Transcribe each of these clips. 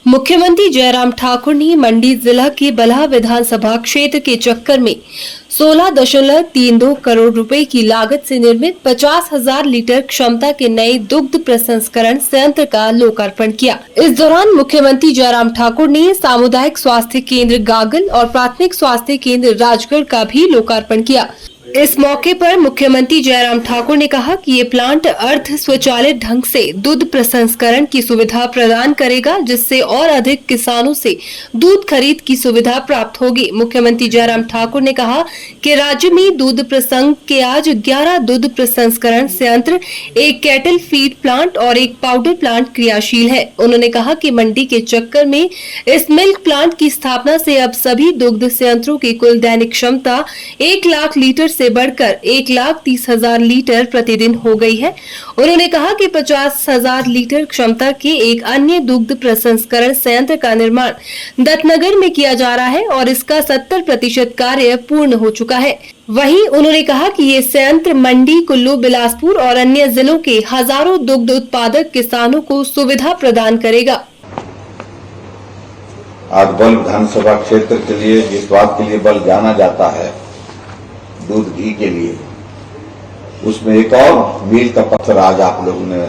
मुख्यमंत्री जयराम ठाकुर ने मंडी जिला के बलहा विधानसभा क्षेत्र के चक्कर में 16.32 करोड़ रुपए की लागत से निर्मित 50,000 लीटर क्षमता के नए दुग्ध प्रसंस्करण संयंत्र का लोकार्पण किया। इस दौरान मुख्यमंत्री जयराम ठाकुर ने सामुदायिक स्वास्थ्य केंद्र गागल और प्राथमिक स्वास्थ्य केंद्र राजगढ़ का भी लोकार्पण किया। इस मौके पर मुख्यमंत्री जयराम ठाकुर ने कहा कि ये प्लांट अर्ध स्वचालित ढंग से दूध प्रसंस्करण की सुविधा प्रदान करेगा, जिससे और अधिक किसानों से दूध खरीद की सुविधा प्राप्त होगी। मुख्यमंत्री जयराम ठाकुर ने कहा कि राज्य में दूध प्रसंग के आज 11 दूध प्रसंस्करण संयंत्र, एक कैटल फीड प्लांट और एक पाउडर प्लांट क्रियाशील है। उन्होंने कहा कि मंडी के चक्कर में इस मिल्क प्लांट की स्थापना से अब सभी दुग्ध संयंत्रों की कुल दैनिक क्षमता 1 लाख लीटर से बढ़कर 1,30,000 लीटर प्रतिदिन हो गई है। उन्होंने कहा कि 50,000 लीटर क्षमता के एक अन्य दुग्ध प्रसंस्करण संयंत्र का निर्माण दत्तनगर में किया जा रहा है और इसका 70% कार्य पूर्ण हो चुका है। वहीं उन्होंने कहा कि ये संयंत्र मंडी, कुल्लू, बिलासपुर और अन्य जिलों के हजारों दुग्ध उत्पादक किसानों को सुविधा प्रदान करेगा। आज बल विधानसभा क्षेत्र के लिए जिस बात के लिए बल जाना जाता है, दूध घी के लिए, उसमें एक और मील का पत्थर आज आप लोगों ने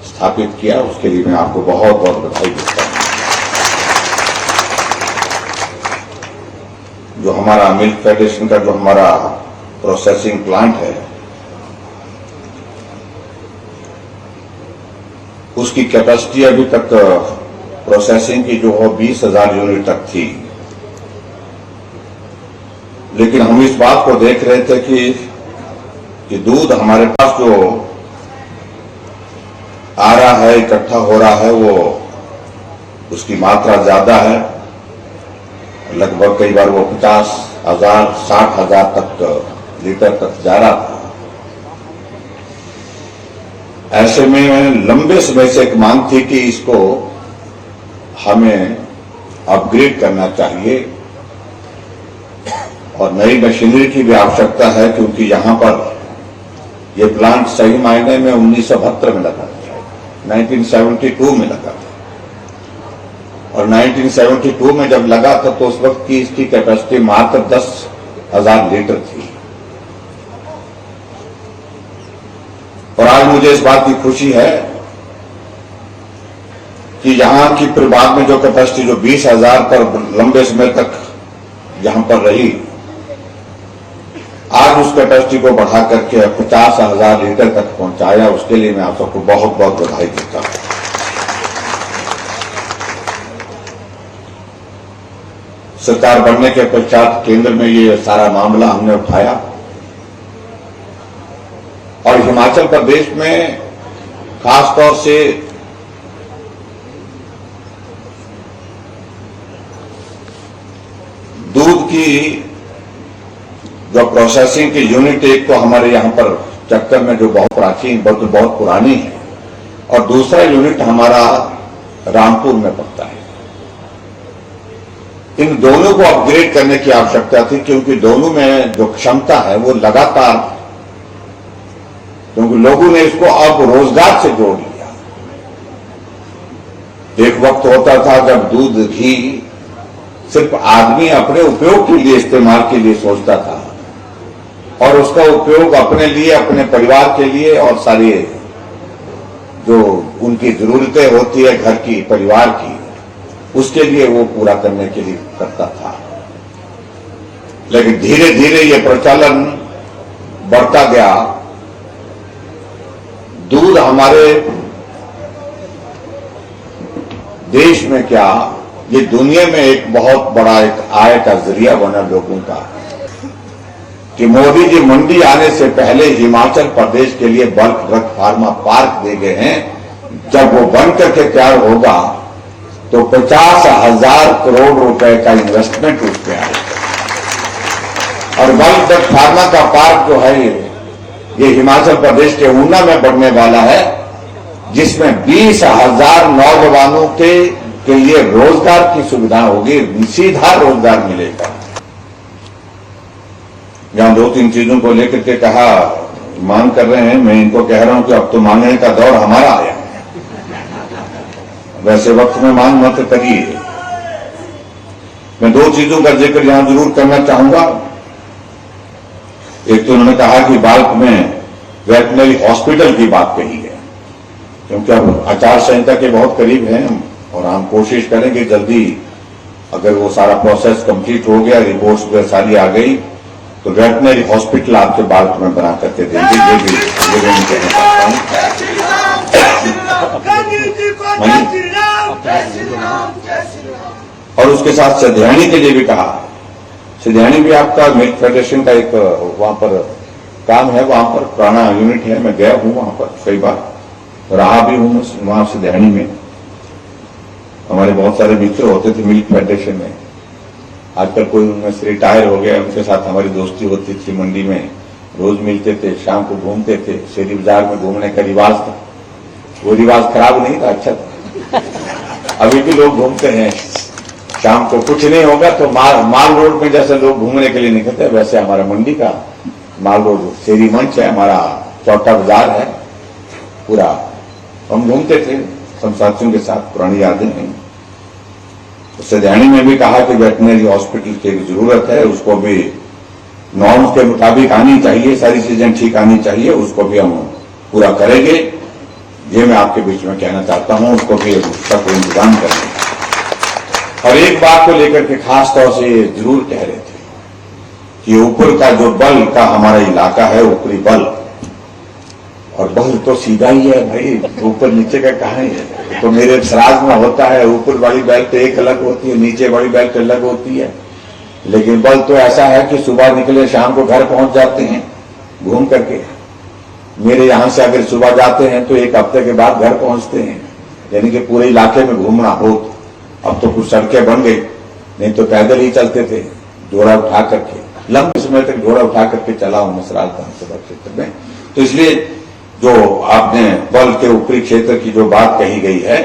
स्थापित किया। उसके लिए मैं आपको बहुत बहुत बधाई देता हूं। जो हमारा मिल्क फेडरेशन का जो हमारा प्रोसेसिंग प्लांट है, उसकी कैपेसिटी अभी तक प्रोसेसिंग की जो हो 20,000 यूनिट तक थी, लेकिन हम इस बात को देख रहे थे कि दूध हमारे पास जो आ रहा है, इकट्ठा हो रहा है, वो उसकी मात्रा ज्यादा है। लगभग कई बार वो 50,000, 60,000 तक लीटर तक जा रहा था। ऐसे में लंबे समय से एक मांग थी कि इसको हमें अपग्रेड करना चाहिए और नई मशीनरी की भी आवश्यकता है, क्योंकि यहां पर यह प्लांट सही मायने में 1972 में लगा था, 1972 में लगा था। और 1972 में जब लगा था तो उस वक्त की इसकी कैपेसिटी मात्र 10,000 लीटर थी। और आज मुझे इस बात की खुशी है कि यहां की फिर बाद में जो कैपेसिटी जो 20,000 पर लंबे समय तक यहां पर रही, आज उस कैपेसिटी को बढ़ा करके 50,000 लीटर तक पहुंचाया। उसके लिए मैं आप सबको बहुत बहुत बधाई देता हूं। सरकार बनने के पश्चात केंद्र में ये सारा मामला हमने उठाया और हिमाचल प्रदेश में खासतौर से दूध की जो प्रोसेसिंग की यूनिट, एक तो हमारे यहां पर चक्कर में जो बहुत प्राचीन, बहुत पुरानी है, और दूसरा यूनिट हमारा रामपुर में पड़ता है। इन दोनों को अपग्रेड करने की आवश्यकता थी, क्योंकि दोनों में जो क्षमता है वो लगातार, क्योंकि लोगों ने इसको अब रोजगार से जोड़ लिया। एक वक्त होता था जब दूध घी सिर्फ आदमी अपने उपयोग के लिए, इस्तेमाल के लिए सोचता था और उसका उपयोग अपने लिए, अपने परिवार के लिए और सारी जो उनकी जरूरतें होती है घर की, परिवार की, उसके लिए वो पूरा करने के लिए करता था। लेकिन धीरे धीरे ये प्रचलन बढ़ता गया। दूध हमारे देश में क्या, ये दुनिया में एक बहुत बड़ा एक आय का जरिया बना लोगों का, कि मोदी जी मंडी आने से पहले हिमाचल प्रदेश के लिए बल्क ड्रग फार्मा पार्क दे गए हैं। जब वो बन करके तैयार होगा तो 50,000 करोड़ रुपए का इन्वेस्टमेंट उस पर आएगा। और बल्क ड्रग फार्मा का पार्क जो है ये हिमाचल प्रदेश के ऊना में बनने वाला है, जिसमें 20,000 नौजवानों के लिए रोजगार की सुविधा होगी, सीधा रोजगार मिलेगा। जहां 2-3 चीजों को लेकर के कहा मांग कर रहे हैं, मैं इनको कह रहा हूं कि अब तो मांगने का दौर हमारा आया। वैसे वक्त में मांग मत करिए। मैं दो चीजों का जिक्र यहां जरूर करना चाहूंगा। एक तो उन्होंने कहा कि बाल्क में वेटनरी हॉस्पिटल की बात कही है, क्योंकि अब आचार संहिता के बहुत करीब हैं और हम कोशिश करेंगे जल्दी, अगर वो सारा प्रोसेस कंप्लीट हो गया, रिपोर्ट्स सारी आ गई, तो वेटनरी हॉस्पिटल आपके बाल्क में बना करके देंगे। ये भी मैं कहना चाहता हूं। और उसके साथ सिध्याणी के लिए भी कहा। सिध्याणी भी आपका मिल्क फेडरेशन का एक वहां पर काम है, वहां पर पुराना यूनिट है, मैं गया हूं वहां पर कई बार, रहा भी हूं वहां सिध्याणी में। हमारे बहुत सारे मित्र होते थे मिल्क फेडरेशन में, आजकल कोई उनमें से रिटायर हो गया, उनके साथ हमारी दोस्ती होती थी, मंडी में रोज मिलते थे, शाम को घूमते थे, शेरी बाजार में घूमने का रिवाज था। वो रिवाज खराब नहीं था, अच्छा था। अभी भी लोग घूमते हैं, शाम को कुछ नहीं होगा तो माल रोड में जैसे लोग घूमने के लिए निकलते, वैसे हमारा मंडी का माल रोड शेरी मंच है, हमारा चौथा बाजार है पूरा। हम घूमते थे सब साथियों के साथ, पुरानी यादें हैं। सिध्याणी में भी कहा कि वेटनरी हॉस्पिटल की जरूरत है, उसको भी नॉर्म्स के मुताबिक आनी चाहिए, सारी चीजें ठीक आनी चाहिए, उसको भी हम पूरा करेंगे। ये मैं आपके बीच में कहना चाहता हूं, उसको भी उसका कोई इंतजाम करेंगे। और एक बात को लेकर के खास तौर से ये जरूर कह रहे थे कि ऊपर का जो बल का हमारा इलाका है, ऊपरी बल, और बल तो सीधा ही है भाई, ऊपर नीचे का कहाँ है। तो मेरे श्राद्ध में होता है, ऊपर वाली बेल्ट एक अलग होती है, नीचे वाली बेल्ट अलग होती है, लेकिन बल तो ऐसा है कि सुबह निकले शाम को घर पहुंच जाते हैं घूम करके। मेरे यहां से अगर सुबह जाते हैं तो एक हफ्ते के बाद घर पहुंचते हैं, यानी कि पूरे इलाके में घूमना हो। अब तो कुछ सड़कें बन गई, नहीं तो पैदल ही चलते थे, घोड़ा उठा करके, लंबे समय तक घोड़ा उठा करके चला हूं श्राद्ध विधानसभा क्षेत्र में। तो इसलिए जो आपने बल के ऊपरी क्षेत्र की जो बात कही गई है,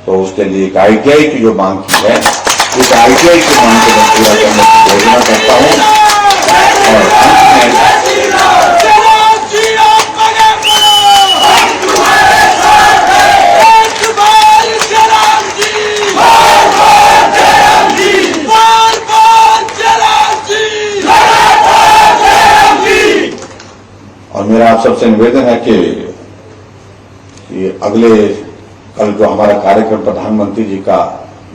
तो उसके लिए एक ITI की जो मांग की है, उस ITI की मांग को मैं पूरा करने की घोषणा करता हूं। और अंत में और मेरा आप सबसे निवेदन है कि अगले कल जो हमारा कार्यक्रम प्रधानमंत्री जी का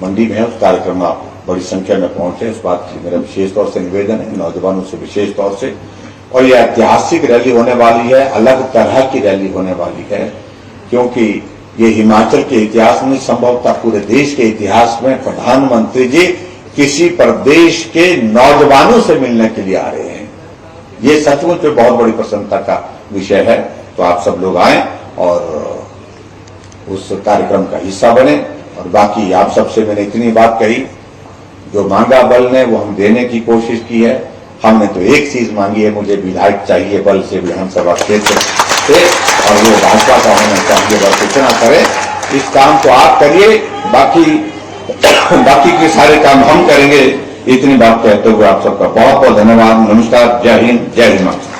मंडी में है, उस कार्यक्रम में आप बड़ी संख्या में पहुंचे, इस बात की मेरा विशेष तौर से निवेदन है, नौजवानों से विशेष तौर से। और ये ऐतिहासिक रैली होने वाली है, अलग तरह की रैली होने वाली है, क्योंकि ये हिमाचल के इतिहास में, संभवतः पूरे देश के इतिहास में प्रधानमंत्री जी किसी प्रदेश के नौजवानों से मिलने के लिए आ रहे हैं। ये सचमुच में बहुत बड़ी प्रसन्नता का विषय है। तो आप सब लोग आए और उस कार्यक्रम का हिस्सा बने। और बाकी आप सबसे मैंने इतनी बात कही, जो मांगा बल ने वो हम देने की कोशिश की है। हमने तो एक चीज मांगी है, मुझे विधायक चाहिए बल से विधानसभा क्षेत्र से, और वो भाजपा का होना चाहिए। बस इतना करें, इस काम को आप करिए, बाकी के सारे काम हम करेंगे। इतनी बात कहते हुए आप सबका बहुत बहुत धन्यवाद। नमस्कार, जय हिंद, जय हिमाचल।